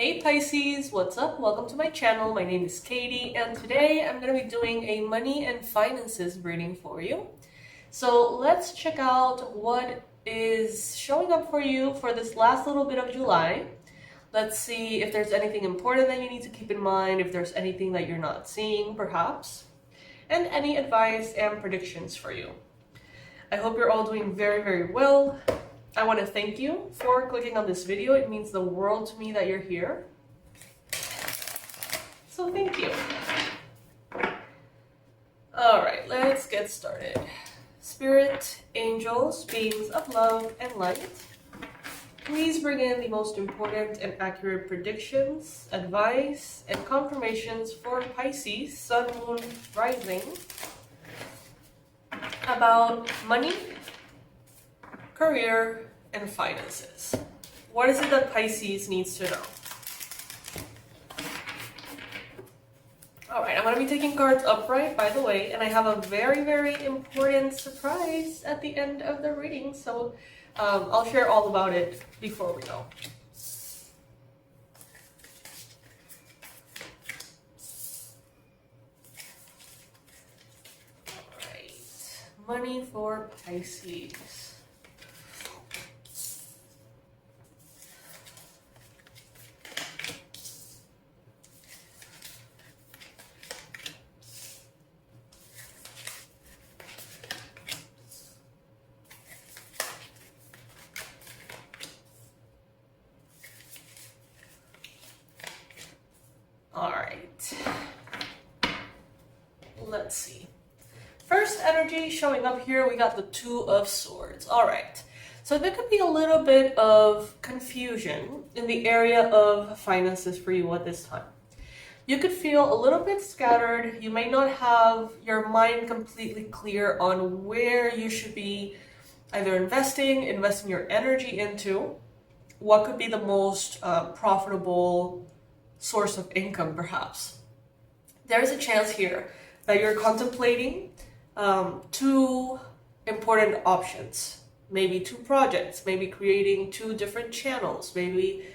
Hey Pisces, what's up? Welcome to my channel. My name is Katie and today I'm going to be doing a money and finances reading for you. So let's check out what is showing up for you for this last little bit of July. Let's see if there's anything important that you need to keep in mind, if there's anything that you're not seeing perhaps, and any advice and predictions for you. I hope you're all doing very, very well. I want to thank you for clicking on this video. It means the world to me that you're here. So thank you. All right, let's get started. Spirit, angels, beings of love and light, please bring in the most important and accurate predictions, advice, and confirmations for Pisces, Sun, Moon, Rising about money, career, and finances. What is it that Pisces needs to know? Alright, I'm going to be taking cards upright, by the way, and I have a very, very important surprise at the end of the reading, so I'll share all about it before we go. Alright, money for Pisces. Alright, let's see. First energy showing up here, we got the Two of Swords. Alright, so there could be a little bit of confusion in the area of finances for you at this time. You could feel a little bit scattered. You may not have your mind completely clear on where you should be either investing your energy into, what could be the most profitable source of income perhaps. There's a chance here that you're contemplating two important options, maybe two projects, maybe creating two different channels, maybe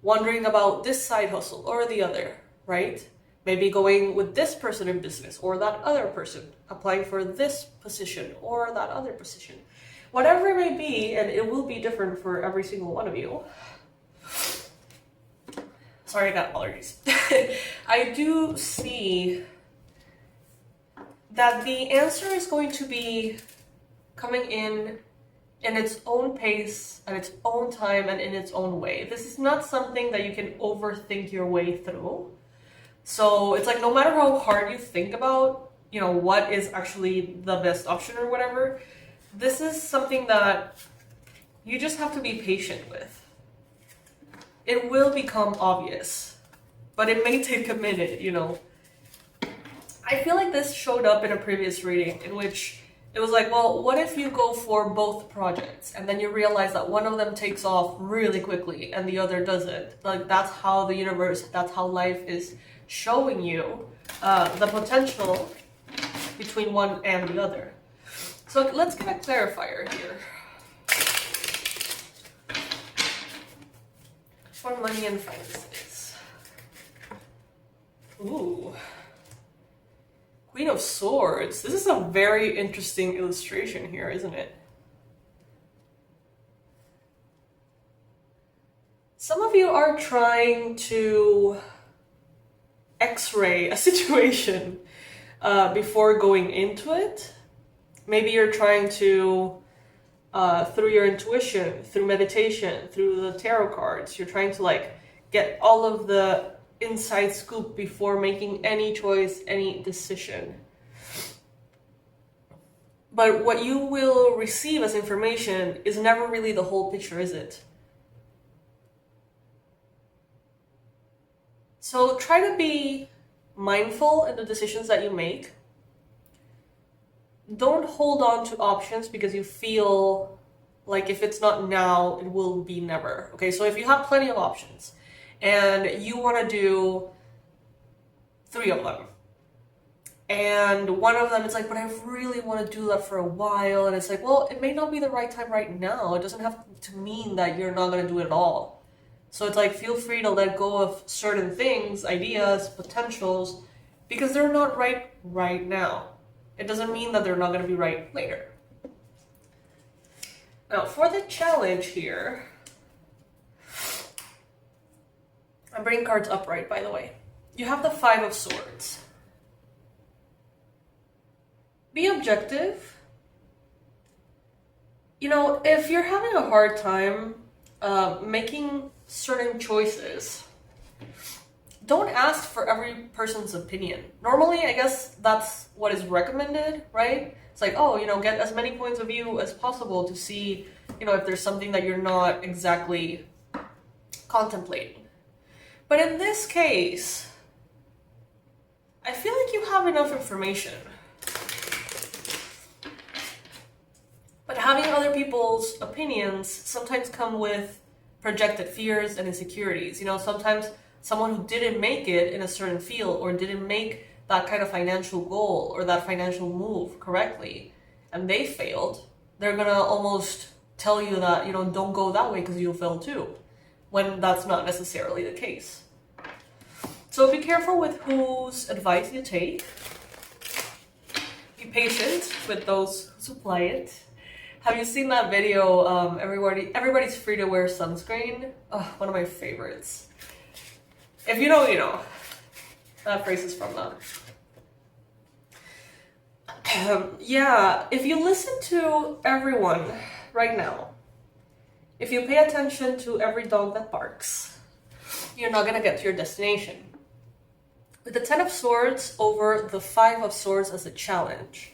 wondering about this side hustle or the other, right? Maybe going with this person in business or that other person, applying for this position or that other position. Whatever it may be, and it will be different for every single one of you. Sorry, I got allergies. I do see that the answer is going to be coming in its own pace, at its own time, and in its own way. This is not something that you can overthink your way through. So it's like no matter how hard you think about, what is actually the best option or whatever, this is something that you just have to be patient with. It will become obvious, but it may take a minute, I feel like this showed up in a previous reading in which it was like, well, what if you go for both projects and then you realize that one of them takes off really quickly and the other doesn't? Like, that's how the universe, that's how life is showing you the potential between one and the other. So let's get a clarifier here. For money and finances. Ooh. Queen of Swords. This is a very interesting illustration here, isn't it? Some of you are trying to X-ray a situation before going into it. Maybe you're trying to through your intuition, through meditation, through the tarot cards, you're trying to get all of the inside scoop before making any choice, any decision. But what you will receive as information is never really the whole picture, is it? So try to be mindful in the decisions that you make. Don't hold on to options because you feel like if it's not now, it will be never. Okay, so if you have plenty of options and you want to do 3 of them, and one of them is like, but I really want to do that for a while, and it's like, well, it may not be the right time right now. It doesn't have to mean that you're not going to do it at all. So it's like, feel free to let go of certain things, ideas, potentials, because they're not right now. It doesn't mean that they're not going to be right later. Now, for the challenge here, I'm bringing cards upright, by the way. You have the Five of Swords. Be objective. You know, if you're having a hard time making certain choices, don't ask for every person's opinion. Normally, I guess that's what is recommended, right? It's like, oh, you know, get as many points of view as possible to see, you know, if there's something that you're not exactly contemplating. But in this case, I feel like you have enough information. But having other people's opinions sometimes come with projected fears and insecurities. You know, sometimes someone who didn't make it in a certain field or didn't make that kind of financial goal or that financial move correctly, and they failed, they're gonna almost tell you that, you know, don't go that way because you'll fail too, when that's not necessarily the case. So be careful with whose advice you take. Be patient with those who supply it. Have you seen that video, everybody's free to wear sunscreen? Oh, one of my favorites. If you know, you know. That phrase is from that. Yeah, if you listen to everyone right now, if you pay attention to every dog that barks, you're not gonna get to your destination. With the Ten of Swords over the Five of Swords as a challenge,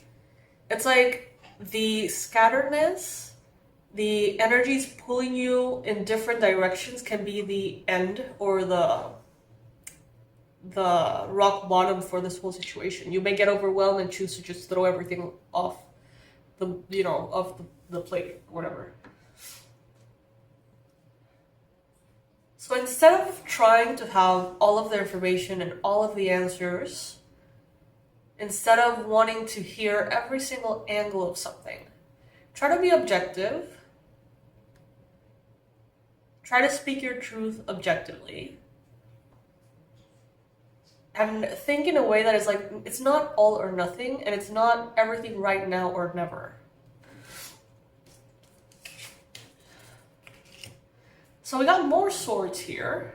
it's like the scatteredness, the energies pulling you in different directions can be the end or the rock bottom for this whole situation. You may get overwhelmed and choose to just throw everything off the, you know, off the plate or whatever. So instead of trying to have all of the information and all of the answers, instead of wanting to hear every single angle of something, try to be objective. Try to speak your truth objectively. And think in a way that is like, it's not all or nothing, and it's not everything right now or never. So we got more swords here.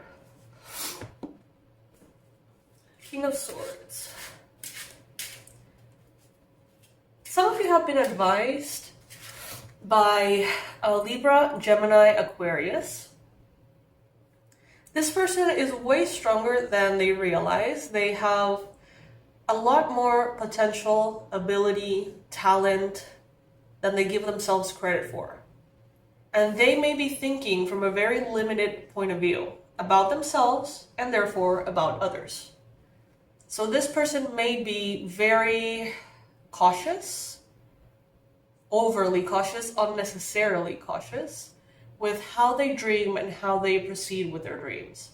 King of Swords. Some of you have been advised by Libra, Gemini, Aquarius. This person is way stronger than they realize. They have a lot more potential, ability, talent than they give themselves credit for. And they may be thinking from a very limited point of view about themselves and therefore about others. So this person may be very cautious, overly cautious, unnecessarily cautious with how they dream and how they proceed with their dreams.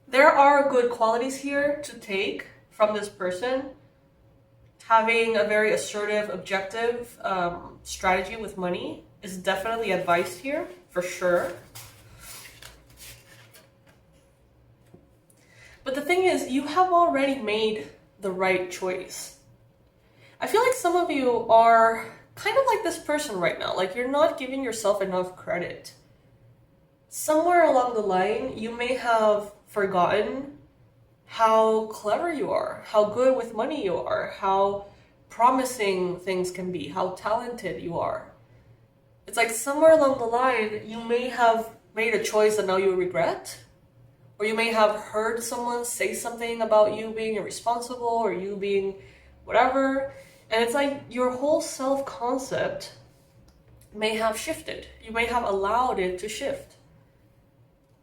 There are good qualities here to take from this person. Having a very assertive, objective strategy with money is definitely advised here, for sure. But the thing is, you have already made the right choice. I feel like some of you are kind of like this person right now. Like, you're not giving yourself enough credit. Somewhere along the line, you may have forgotten how clever you are, how good with money you are, how promising things can be, how talented you are. It's like somewhere along the line, you may have made a choice that now you regret, or you may have heard someone say something about you being irresponsible or you being whatever, and it's like your whole self-concept may have shifted. You may have allowed it to shift.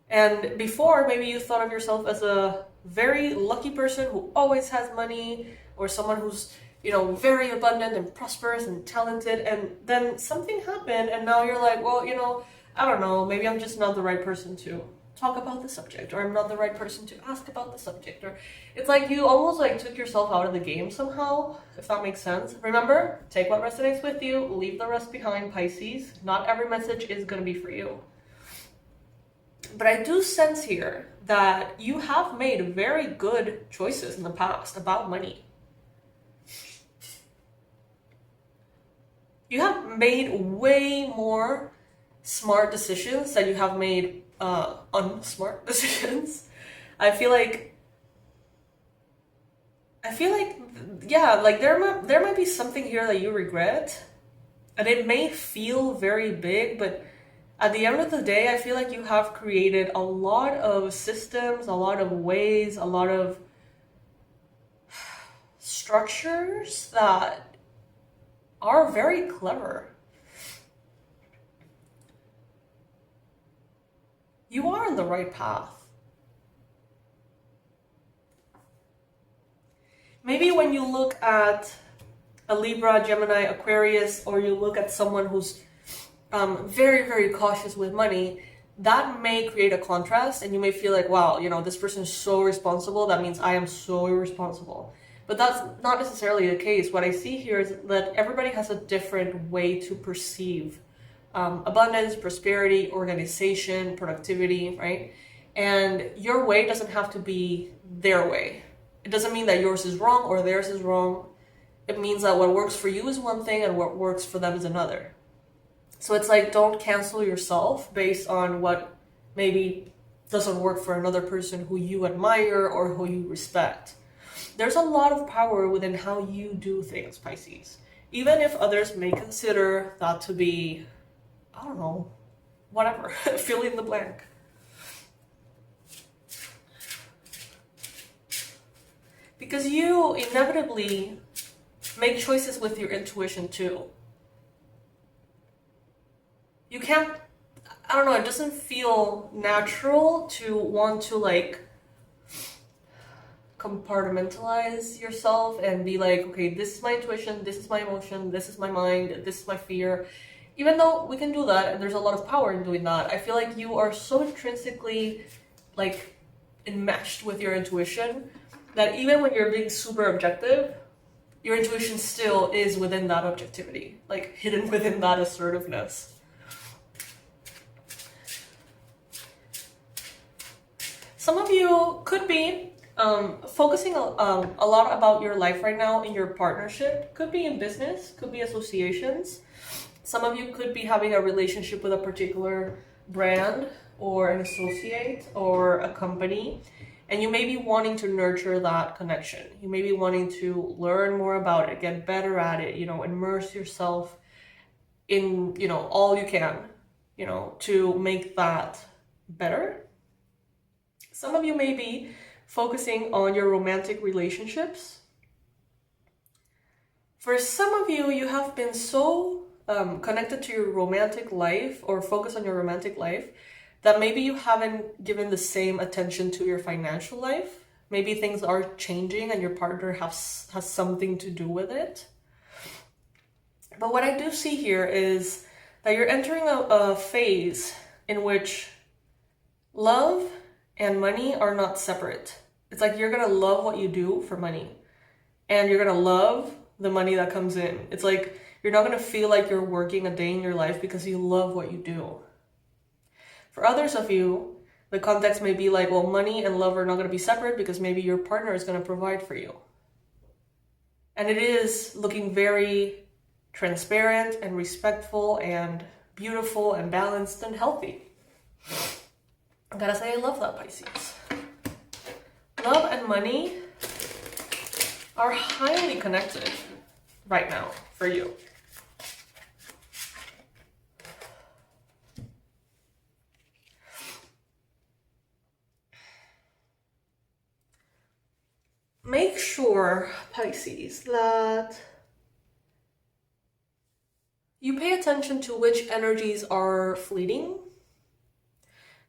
And before, maybe you thought of yourself as a very lucky person who always has money, or someone who's, you know, very abundant and prosperous and talented, and then something happened and now you're like, well, you know, I don't know, maybe I'm just not the right person to talk about the subject, or I'm not the right person to ask about the subject, or it's like you almost like took yourself out of the game somehow, if that makes sense. Remember, take what resonates with you, leave the rest behind, Pisces. Not every message is going to be for you. But I do sense here that you have made very good choices in the past about money. You have made way more smart decisions than you have made unsmart decisions. I feel like yeah, like there might be something here that you regret, and it may feel very big, but at the end of the day, I feel like you have created a lot of systems, a lot of ways, a lot of structures that are very clever. You are on the right path. Maybe when you look at a Libra, Gemini, Aquarius, or you look at someone who's very, very cautious with money, that may create a contrast, and you may feel like, wow, you know, this person is so responsible, that means I am so irresponsible. But that's not necessarily the case. What I see here is that everybody has a different way to perceive abundance, prosperity, organization, productivity, right? And your way doesn't have to be their way. It doesn't mean that yours is wrong or theirs is wrong. It means that what works for you is one thing and what works for them is another. So it's like, don't cancel yourself based on what maybe doesn't work for another person who you admire or who you respect. There's a lot of power within how you do things, Pisces. Even if others may consider that to be, I don't know, whatever, fill in the blank. Because you inevitably make choices with your intuition too. You can't, I don't know, it doesn't feel natural to want to like compartmentalize yourself and be like, okay, this is my intuition, this is my emotion, this is my mind, this is my fear. Even though we can do that, and there's a lot of power in doing that, I feel like you are so intrinsically like enmeshed with your intuition that even when you're being super objective, your intuition still is within that objectivity, like hidden within that assertiveness. Some of you could be focusing a lot about your life right now in your partnership. Could be in business, could be associations. Some of you could be having a relationship with a particular brand or an associate or a company, and you may be wanting to nurture that connection. You may be wanting to learn more about it, get better at it, immerse yourself in, all you can, to make that better. Some of you may be focusing on your romantic relationships. For some of you, you have been so connected to your romantic life or focused on your romantic life that maybe you haven't given the same attention to your financial life. Maybe things are changing and your partner has something to do with it. But what I do see here is that you're entering a phase in which love and money are not separate. It's like you're gonna love what you do for money, and you're gonna love the money that comes in. It's like you're not gonna feel like you're working a day in your life because you love what you do. For others of you, the context may be like, well, money and love are not gonna be separate because maybe your partner is gonna provide for you. And it is looking very transparent and respectful and beautiful and balanced and healthy. I gotta say, I love that, Pisces. Love and money are highly connected right now for you. Make sure, Pisces, that you pay attention to which energies are fleeting.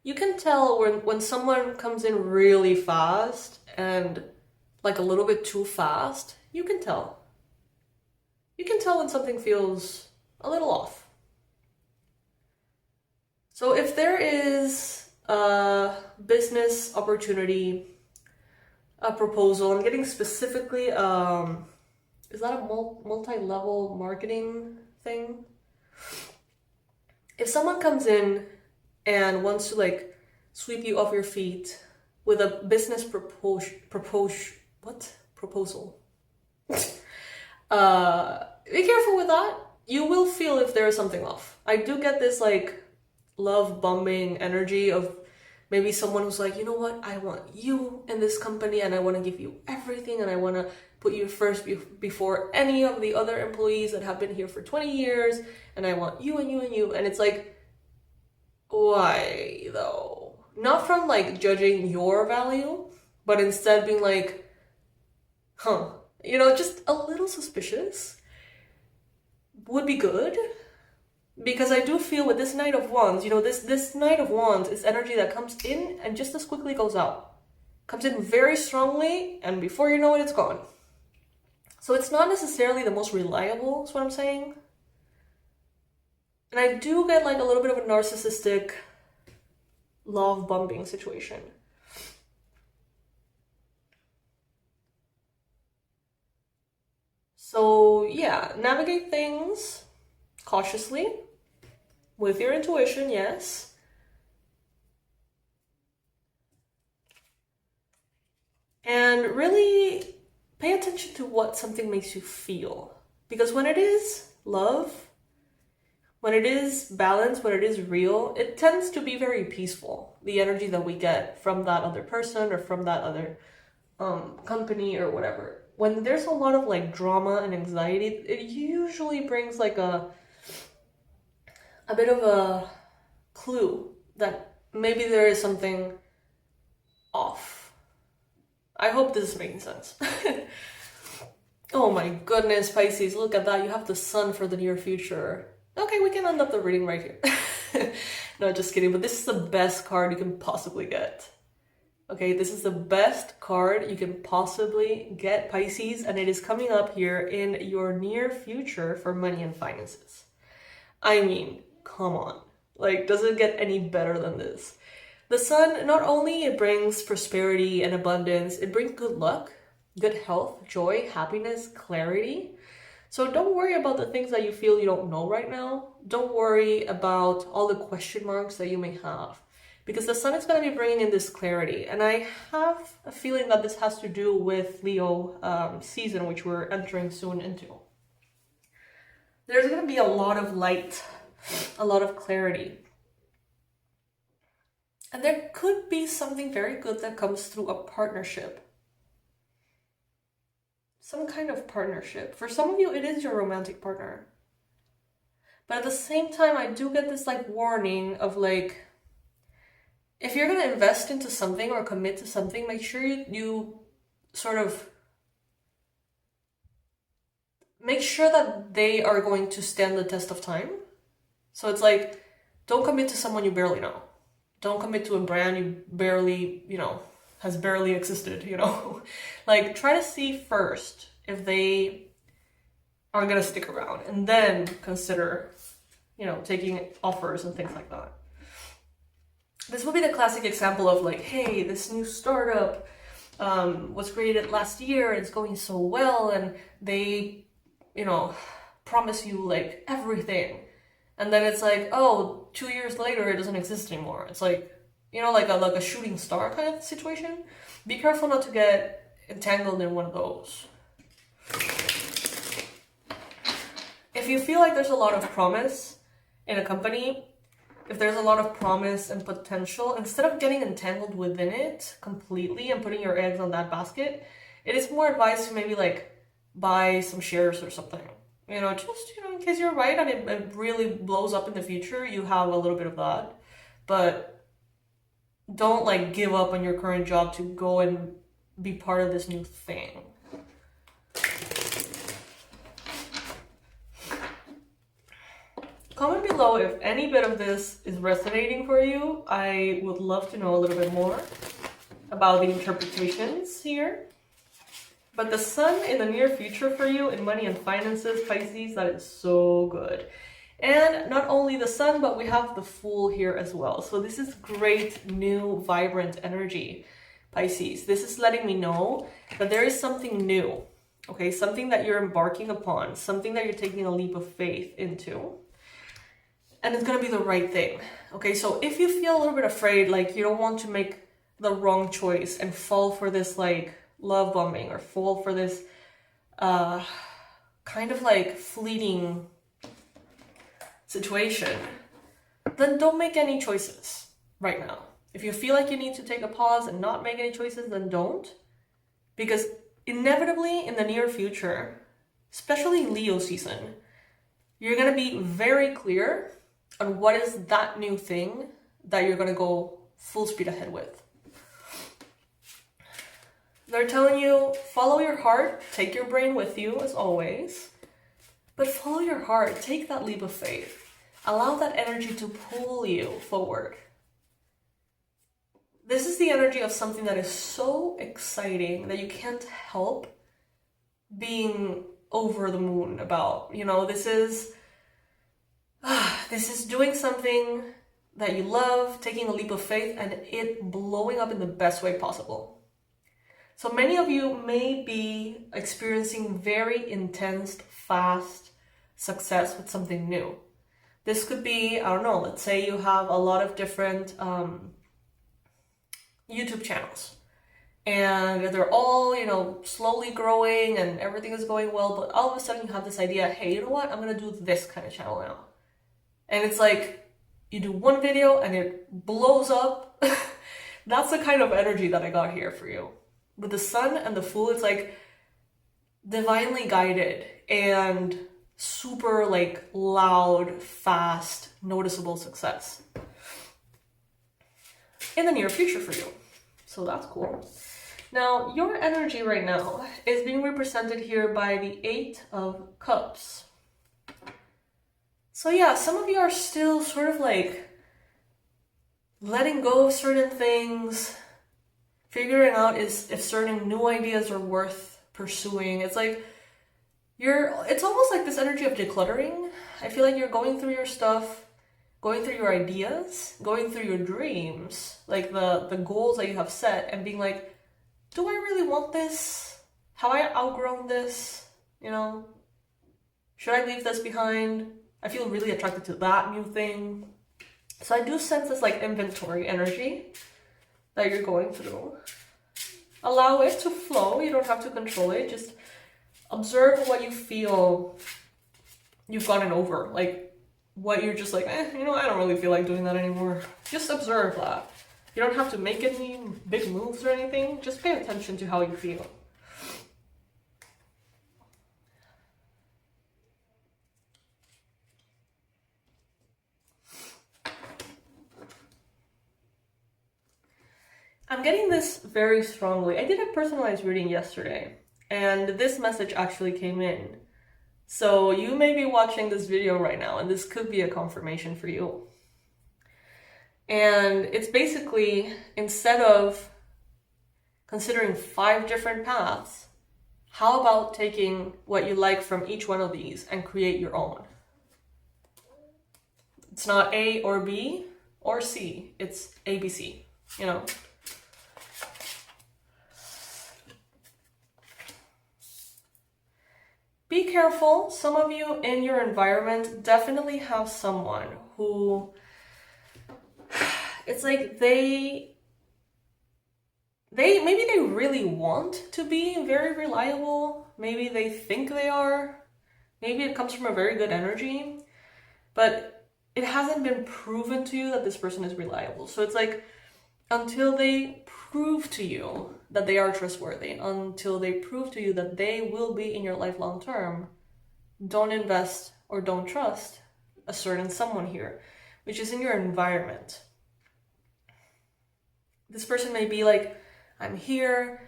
You can tell when someone comes in really fast and like a little bit too fast. You can tell. You can tell when something feels a little off. So if there is business opportunity, a proposal. I'm getting specifically, is that a multi-level marketing thing? If someone comes in and wants to like sweep you off your feet with a business proposal. Be careful with that. You will feel if there is something off. I do get this like love bombing energy of maybe someone who's like, you know what, I want you in this company and I want to give you everything and I want to put you first before any of the other employees that have been here for 20 years and I want you and you and you. And it's like, why though? Not from like judging your value, but instead being like, you know, just a little suspicious would be good. Because I do feel with this Knight of Wands, you know, this Knight of Wands is energy that comes in and just as quickly goes out. Comes in very strongly and before you know it, it's gone. So it's not necessarily the most reliable, is what I'm saying. And I do get like a little bit of a narcissistic love bombing situation. So yeah, navigate things cautiously with your intuition, yes. And really pay attention to what something makes you feel. Because when it is love, when it is balance, when it is real, it tends to be very peaceful. The energy that we get from that other person or from that other company or whatever. When there's a lot of like drama and anxiety, it usually brings like a bit of a clue that maybe there is something off. I hope this is making sense. Oh my goodness, Pisces, look at that. You have the sun for the near future. Okay, we can end up the reading right here. No, just kidding, but this is the best card you can possibly get. Okay, this is the best card you can possibly get, Pisces, and it is coming up here in your near future for money and finances. I mean, come on. Like, does it get any better than this? The sun, not only it brings prosperity and abundance, it brings good luck, good health, joy, happiness, clarity. So don't worry about the things that you feel you don't know right now. Don't worry about all the question marks that you may have. Because the sun is going to be bringing in this clarity. And I have a feeling that this has to do with Leo season, which we're entering soon into. There's going to be a lot of light, a lot of clarity. And there could be something very good that comes through a partnership. Some kind of partnership. For some of you, it is your romantic partner. But at the same time, I do get this like warning of like, if you're going to invest into something or commit to something, make sure you sort of make sure that they are going to stand the test of time. So it's like, don't commit to someone you barely know. Don't commit to a brand you barely, has barely existed, Like, try to see first if they are going to stick around and then consider, taking offers and things like that. This would be the classic example of like, hey, this new startup was created last year and it's going so well and they, promise you like everything. And then it's like, oh, 2 years later, it doesn't exist anymore. It's like, like a shooting star kind of situation. Be careful not to get entangled in one of those. If you feel like there's a lot of promise in a company, if there's a lot of promise and potential, instead of getting entangled within it completely and putting your eggs on that basket, it is more advised to maybe like buy some shares or something. Just, in case you're right and it really blows up in the future, you have a little bit of that. But don't like give up on your current job to go and be part of this new thing. Comment below if any bit of this is resonating for you. I would love to know a little bit more about the interpretations here. But the sun in the near future for you in money and finances, Pisces, that is so good. And not only the sun, but we have the Fool here as well. So this is great, new, vibrant energy, Pisces. This is letting me know that there is something new, okay? Something that you're embarking upon, something that you're taking a leap of faith into. And it's gonna be the right thing, okay? So if you feel a little bit afraid, like you don't want to make the wrong choice and fall for this like love bombing or fall for this kind of like fleeting situation, then don't make any choices right now. If you feel like you need to take a pause and not make any choices, then don't. Because inevitably in the near future, especially Leo season, you're going to be very clear on what is that new thing that you're going to go full speed ahead with. They're telling you, follow your heart, take your brain with you as always, but follow your heart, take that leap of faith. Allow that energy to pull you forward. This is the energy of something that is so exciting that you can't help being over the moon about. You know, this is doing something that you love, taking a leap of faith, and it blowing up in the best way possible. So many of you may be experiencing very intense, fast success with something new. This could be, I don't know, let's say you have a lot of different YouTube channels and they're all, you know, slowly growing and everything is going well, but all of a sudden you have this idea, hey, you know what, I'm gonna do this kind of channel now. And it's like, you do one video and it blows up. That's the kind of energy that I got here for you. With the Sun and the Fool, it's like divinely guided and super like loud, fast, noticeable success in the near future for you. So that's cool. Now, your energy right now is being represented here by the 8 of Cups. So yeah, some of you are still sort of like letting go of certain things, figuring out if certain new ideas are worth pursuing. It's like it's almost like this energy of decluttering. I feel like you're going through your stuff, going through your ideas, going through your dreams, like the goals that you have set, and being like, do I really want this? Have I outgrown this? You know, should I leave this behind? I feel really attracted to that new thing. So I do sense this like inventory energy that you're going through. Allow it to flow. You don't have to control it. Just observe what you feel you've gotten over. Like what you're just like, you know, I don't really feel like doing that anymore. Just observe that. You don't have to make any big moves or anything. Just pay attention to how you feel. I'm getting this very strongly. I did a personalized reading yesterday, and this message actually came in. So you may be watching this video right now, and this could be a confirmation for you. And it's basically, instead of considering 5 different paths, how about taking what you like from each one of these and create your own? It's not A or B or C, it's ABC, you know? Be careful. Some of you in your environment definitely have someone who, it's like maybe they really want to be very reliable. Maybe they think they are. Maybe it comes from a very good energy, but it hasn't been proven to you that this person is reliable. So it's like, until they prove to you that they are trustworthy, until they prove to you that they will be in your life long term, don't invest or don't trust a certain someone here, which is in your environment. This person may be like, I'm here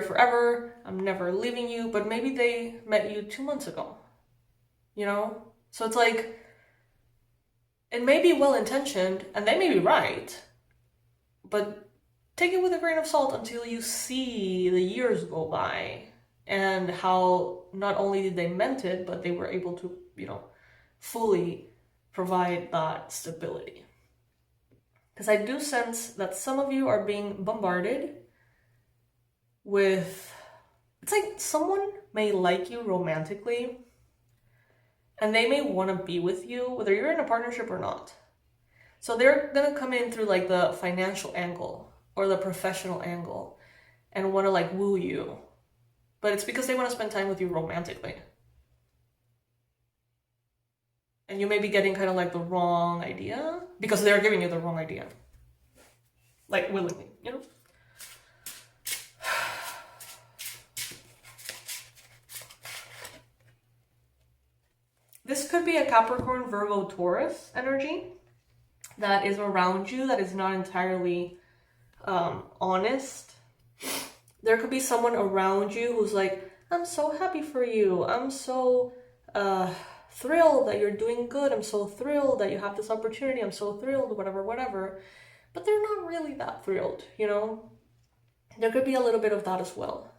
forever, I'm never leaving you, but maybe they met you 2 months ago, you know? So it's like, it may be well-intentioned, and they may be right, but take it with a grain of salt until you see the years go by and how not only did they meant it, but they were able to, you know, fully provide that stability. Because I do sense that some of you are being bombarded with, it's like someone may like you romantically and they may want to be with you, whether you're in a partnership or not. So they're going to come in through like the financial angle or the professional angle and want to like woo you. But it's because they want to spend time with you romantically. And you may be getting kind of like the wrong idea because they're giving you the wrong idea. Like willingly, you know? This could be a Capricorn, Virgo, Taurus energy that is around you that is not entirely honest. There could be someone around you who's like, I'm so happy for you. I'm so thrilled that you're doing good. I'm so thrilled that you have this opportunity. I'm so thrilled, whatever. But they're not really that thrilled, you know? There could be a little bit of that as well.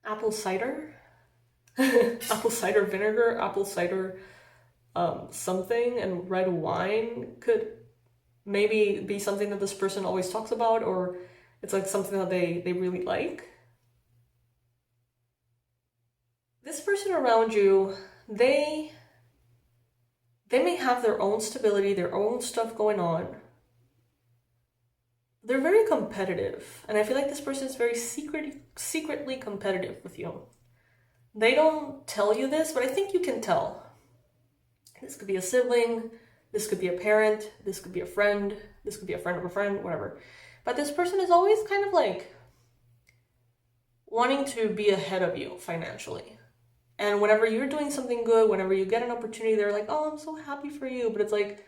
Apple cider? Apple cider vinegar, apple cider something, and red wine could maybe be something that this person always talks about, or it's like something that they really like. This person around you, they may have their own stability, their own stuff going on. They're very competitive, and I feel like this person is very secretly competitive with you. They don't tell you this, but I think you can tell. This could be a sibling, this could be a parent, this could be a friend, this could be a friend of a friend, whatever. But this person is always kind of like wanting to be ahead of you financially. And whenever you're doing something good, whenever you get an opportunity, they're like, oh, I'm so happy for you. But it's like,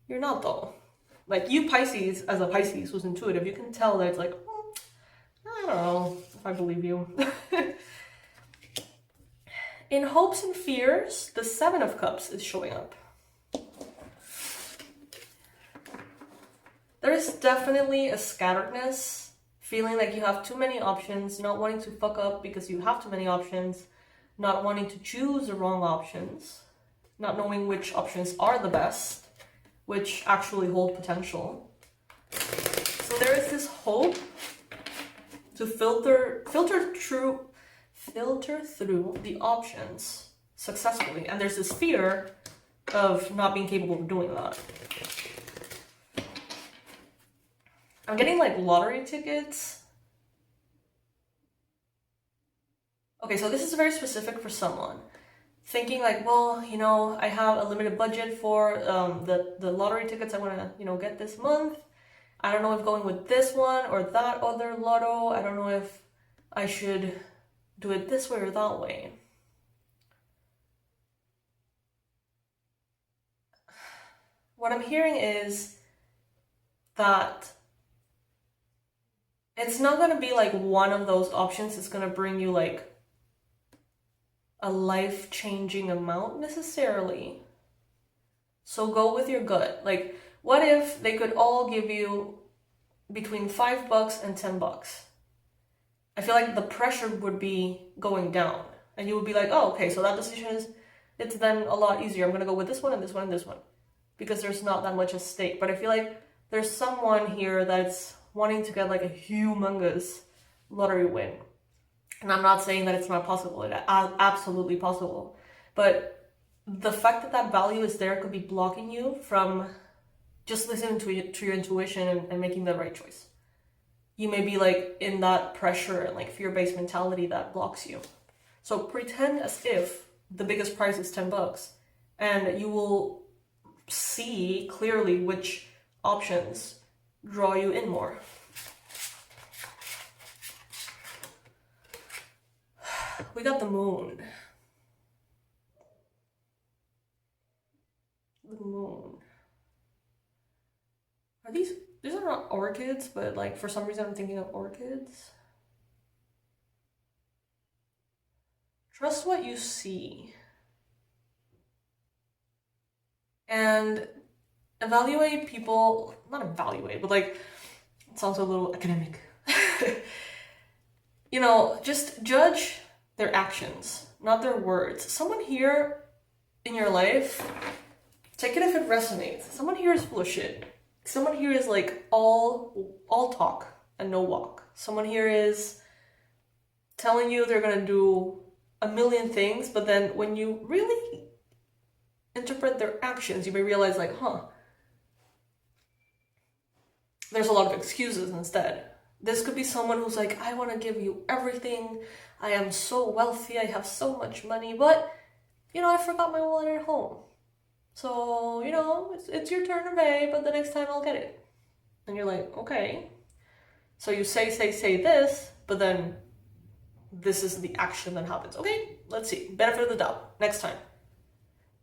you're not though. Like you Pisces, as a Pisces who's intuitive, you can tell that it's like, I don't know if I believe you. In hopes and fears, the Seven of Cups is showing up. There is definitely a scatteredness, feeling like you have too many options, not wanting to fuck up because you have too many options, not wanting to choose the wrong options, not knowing which options are the best, which actually hold potential. So there is this hope to filter through the options successfully. And there's this fear of not being capable of doing that. I'm getting like lottery tickets. Okay, so this is very specific for someone. Thinking like, well, you know, I have a limited budget for the lottery tickets I want to, you know, get this month. I don't know if going with this one or that other lotto. I don't know if I should do it this way or that way. What I'm hearing is that it's not going to be like one of those options is going to bring you like a life-changing amount necessarily. So go with your gut. Like, what if they could all give you between $5 and $10? I feel like the pressure would be going down, and you would be like, oh, okay, so that decision it's then a lot easier. I'm gonna go with this one and this one and this one, because there's not that much at stake. But I feel like there's someone here that's wanting to get like a humongous lottery win. And I'm not saying that it's not possible. It's absolutely possible. But the fact that that value is there could be blocking you from just listening to your intuition and making the right choice. You may be like in that pressure and like fear-based mentality that blocks you. So pretend as if the biggest prize is $10 and you will see clearly which options draw you in more. We got the moon. The moon. Are these are not orchids, but like for some reason I'm thinking of orchids. Trust what you see. And evaluate people, not evaluate, but like, it sounds a little academic. You know, just judge their actions, not their words. Someone here in your life, take it if it resonates. Someone here is full of shit. Someone here is like all talk and no walk. Someone here is telling you they're gonna do a million things, but then when you really interpret their actions, you may realize like, there's a lot of excuses instead. This could be someone who's like, I want to give you everything. I am so wealthy. I have so much money, but I forgot my wallet at home. So, it's your turn to pay, but the next time I'll get it. And you're like, okay. So you say this, but then this is the action that happens. Okay, let's see. Benefit of the doubt. Next time.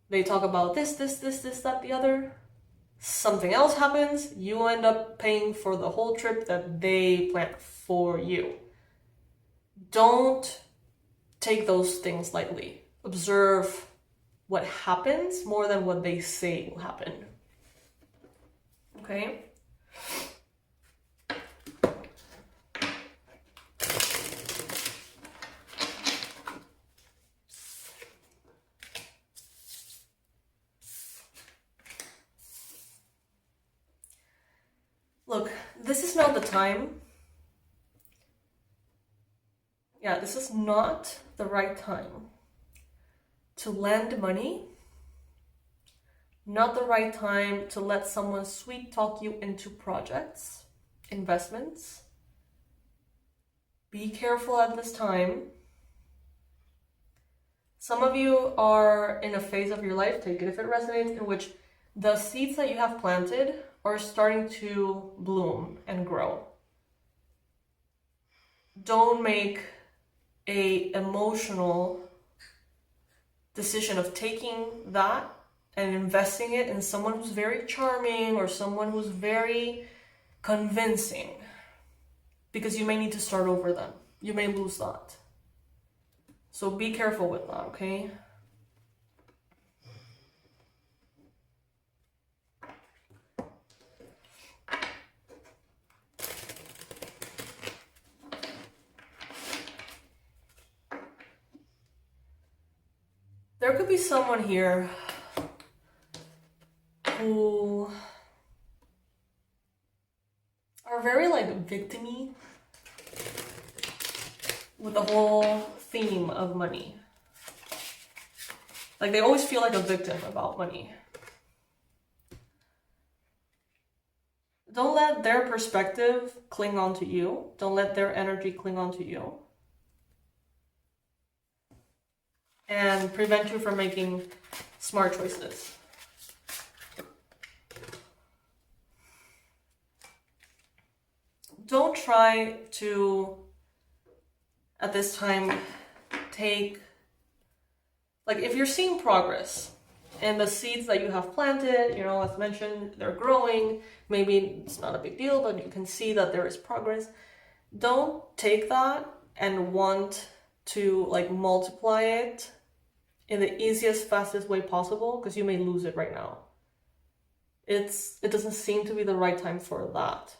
They talk about this, that, the other. Something else happens. You end up paying for the whole trip that they planned for you. Don't take those things lightly. Observe what happens more than what they say will happen. Okay? Look, this is not the time. Yeah, this is not the right time to lend money. Not the right time to let someone sweet talk you into projects, investments. Be careful at this time. Some of you are in a phase of your life, take it if it resonates, in which the seeds that you have planted are starting to bloom and grow. Don't make an emotional decision of taking that and investing it in someone who's very charming or someone who's very convincing, because you may need to start over then. You may lose that. So be careful with that, okay? There could be someone here who are very like victim-y with the whole theme of money. Like they always feel like a victim about money. Don't let their perspective cling on to you. Don't let their energy cling on to you. And prevent you from making smart choices. Don't try to, at this time, if you're seeing progress and the seeds that you have planted, as mentioned, they're growing, maybe it's not a big deal, but you can see that there is progress. Don't take that and want to multiply it in the easiest, fastest way possible, because you may lose it right now. It doesn't seem to be the right time for that.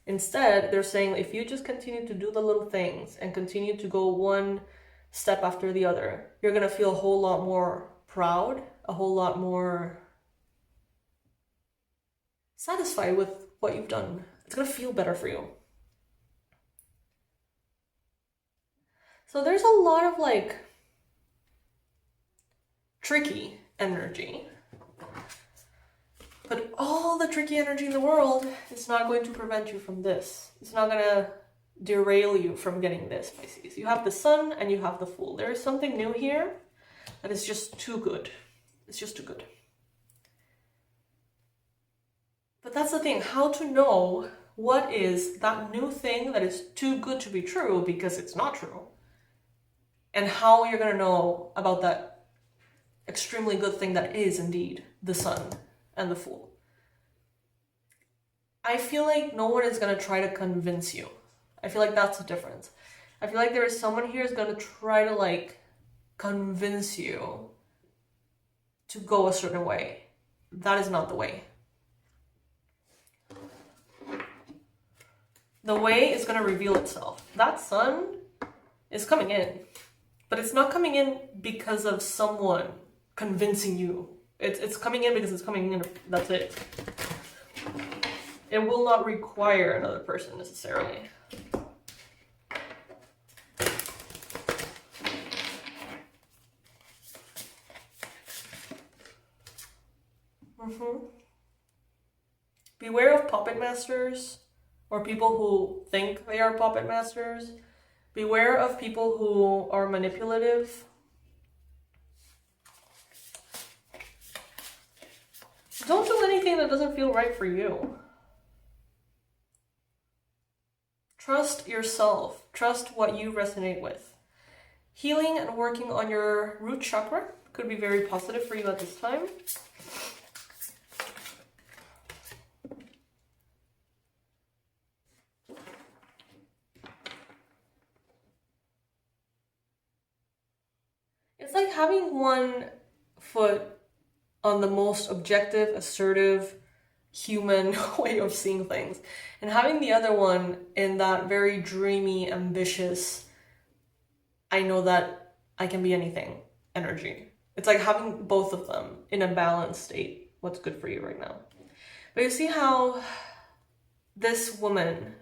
Instead, they're saying if you just continue to do the little things and continue to go one step after the other, you're going to feel a whole lot more proud, a whole lot more satisfied with what you've done. It's going to feel better for you. So there's a lot of tricky energy. But all the tricky energy in the world is not going to prevent you from this. It's not going to derail you from getting this, Pisces. You have the Sun and you have the Fool. There is something new here that is just too good. It's just too good. But that's the thing, how to know what is that new thing that is too good to be true because it's not true. And how you're going to know about that extremely good thing that is indeed the Sun and the Fool. I feel like no one is going to try to convince you. I feel like that's the difference. I feel like there is someone here who's going to try to convince you to go a certain way. That is not the way. The way is going to reveal itself. That Sun is coming in, but it's not coming in because of someone convincing you. It's coming in because it's coming in. That's it. It will not require another person necessarily. Beware of puppet masters or people who think they are puppet masters. Beware of people who are manipulative. Don't do anything that doesn't feel right for you. Trust yourself. Trust what you resonate with. Healing and working on your root chakra could be very positive for you at this time. It's like having one foot on the most objective, assertive, human way of seeing things, and having the other one in that very dreamy, ambitious, I know that I can be anything energy. It's like having both of them in a balanced state. What's good for you right now. But you see how this woman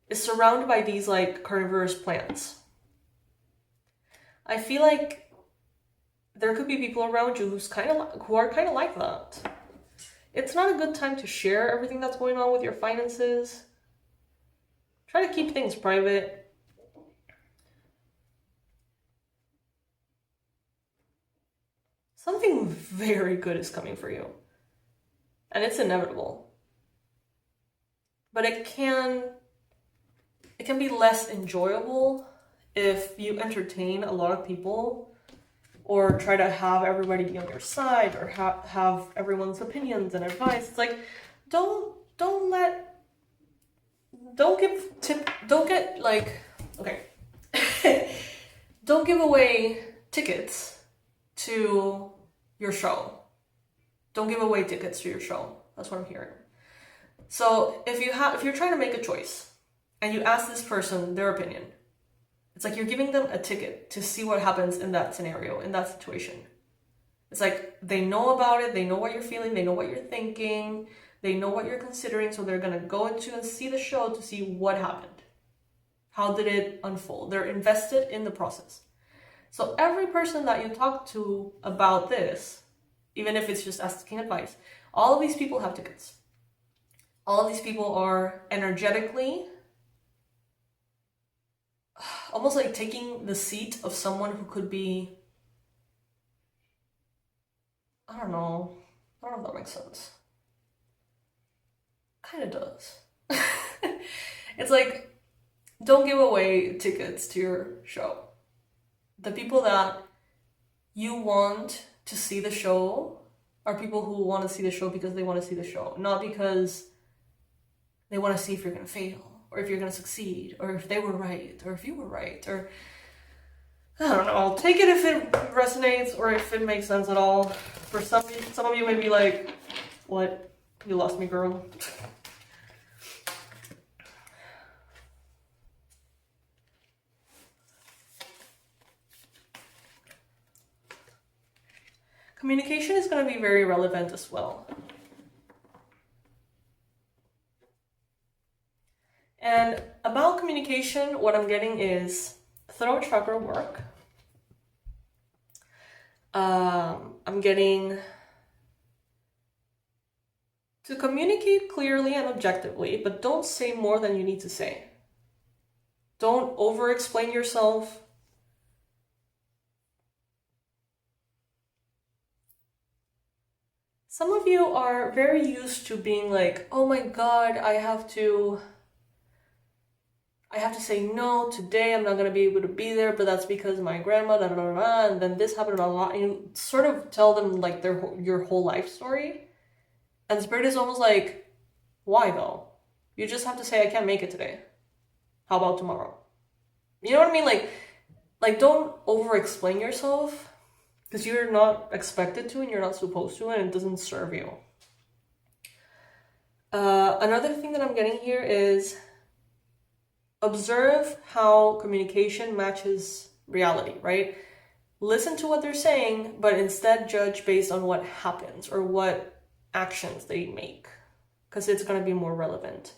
is surrounded by these like carnivorous plants. I feel like there could be people around you who are kind of like that. It's not a good time to share everything that's going on with your finances. Try to keep things private. Something very good is coming for you. And it's inevitable. But it can be less enjoyable if you entertain a lot of people or try to have everybody be on your side or have everyone's opinions and advice. It's like, don't give away tickets to your show. Don't give away tickets to your show. That's what I'm hearing. So if you're trying to make a choice and you ask this person their opinion, it's like you're giving them a ticket to see what happens in that scenario, in that situation. It's like they know about it, they know what you're feeling, they know what you're thinking, they know what you're considering, so they're gonna go into and see the show to see what happened. How did it unfold? They're invested in the process. So every person that you talk to about this, even if it's just asking advice, all of these people have tickets. All of these people are energetically almost like taking the seat of someone who could be, I don't know if that makes sense. Kind of does. It's like, don't give away tickets to your show. The people that you want to see the show are people who want to see the show because they want to see the show, not because they want to see if you're going to fail, or if you're going to succeed, or if they were right, or if you were right, or I don't know. Take it if it resonates or if it makes sense at all. For some of you may be like, what? You lost me, girl. Communication is going to be very relevant as well. And about communication, what I'm getting is throat chakra work. I'm getting to communicate clearly and objectively, but don't say more than you need to say. Don't over-explain yourself. Some of you are very used to being like, oh my God, I have to say no, today I'm not going to be able to be there, but that's because my grandma, da, da, da, da, and then this happened a lot. And you sort of tell them like your whole life story. And Spirit is almost like, why though? You just have to say, I can't make it today. How about tomorrow? You know what I mean? Like don't over-explain yourself because you're not expected to and you're not supposed to, and it doesn't serve you. Another thing that I'm getting here is observe how communication matches reality, right? Listen to what they're saying, but instead judge based on what happens or what actions they make, because it's going to be more relevant.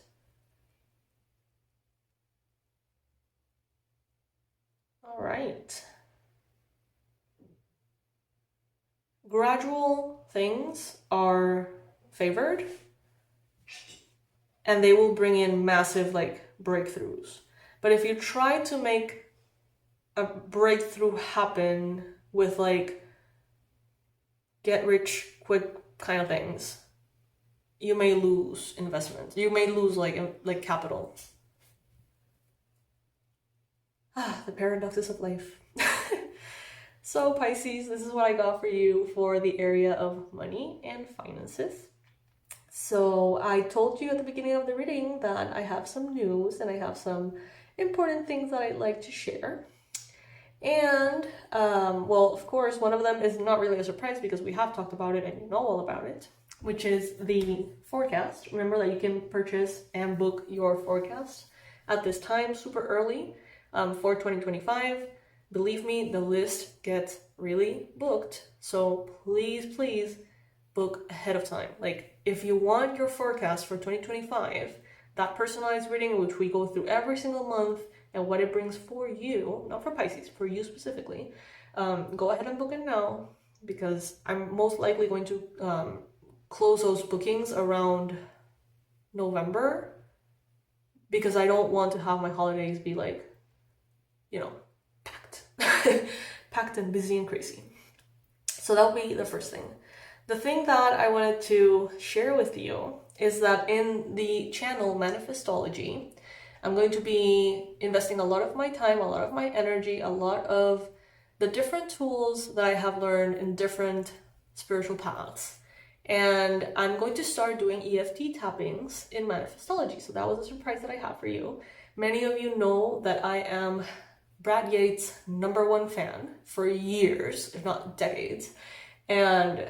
All right. Gradual things are favored, and they will bring in massive like breakthroughs. But if you try to make a breakthrough happen with like get rich quick kind of things, you may lose investment. You may lose like capital. The paradoxes of life. So Pisces, this is what I got for you for the area of money and finances. So I told you at the beginning of the reading that I have some news and I have some important things that I'd like to share. And, well, of course, one of them is not really a surprise because we have talked about it and you know all about it, which is the forecast. Remember that you can purchase and book your forecast at this time super early for 2025. Believe me, the list gets really booked. So please book ahead of time. Like if you want your forecast for 2025, that personalized reading, which we go through every single month and what it brings for you, not for Pisces, for you specifically, go ahead and book it now, because I'm most likely going to close those bookings around November, because I don't want to have my holidays be like, you know, packed and busy and crazy. So that'll be the first thing. The thing that I wanted to share with you is that in the channel Manifestology, I'm going to be investing a lot of my time, a lot of my energy, a lot of the different tools that I have learned in different spiritual paths. And I'm going to start doing EFT tappings in Manifestology. So that was a surprise that I have for you. Many of you know that I am Brad Yates' #1 fan for years, if not decades. And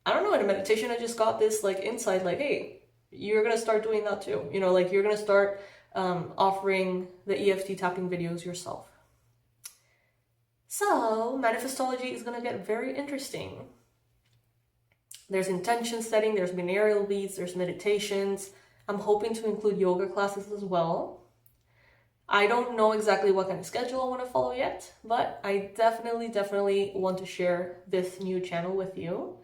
I don't know, in a meditation, I just got this like insight, like, hey, you're going to start doing that too. You know, like you're going to start offering the EFT tapping videos yourself. So Manifestology is going to get very interesting. There's intention setting, there's binarial beats, there's meditations. I'm hoping to include yoga classes as well. I don't know exactly what kind of schedule I want to follow yet, but I definitely want to share this new channel with you.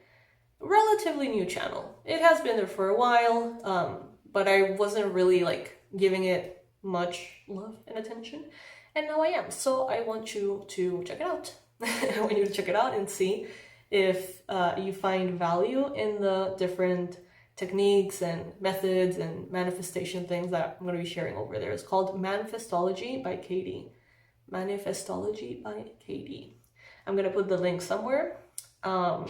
Relatively new channel. It has been there for a while, but I wasn't really like giving it much love and attention, and now I am. So I want you to check it out. I want you to check it out and see if you find value in the different techniques and methods and manifestation things that I'm going to be sharing over there. It's called Manifestology by Katie. Manifestology by Katie. I'm going to put the link somewhere.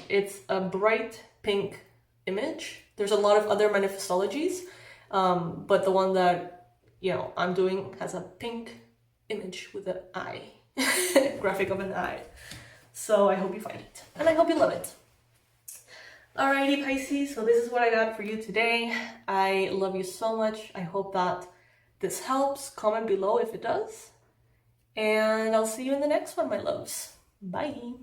It's a bright pink image. There's a lot of other manifestologies, but the one that, you know, I'm doing has a pink image with an eye, graphic of an eye. So I hope you find it, and I hope you love it. Alrighty, Pisces, so this is what I got for you today. I love you so much. I hope that this helps. Comment below if it does. And I'll see you in the next one, my loves. Bye.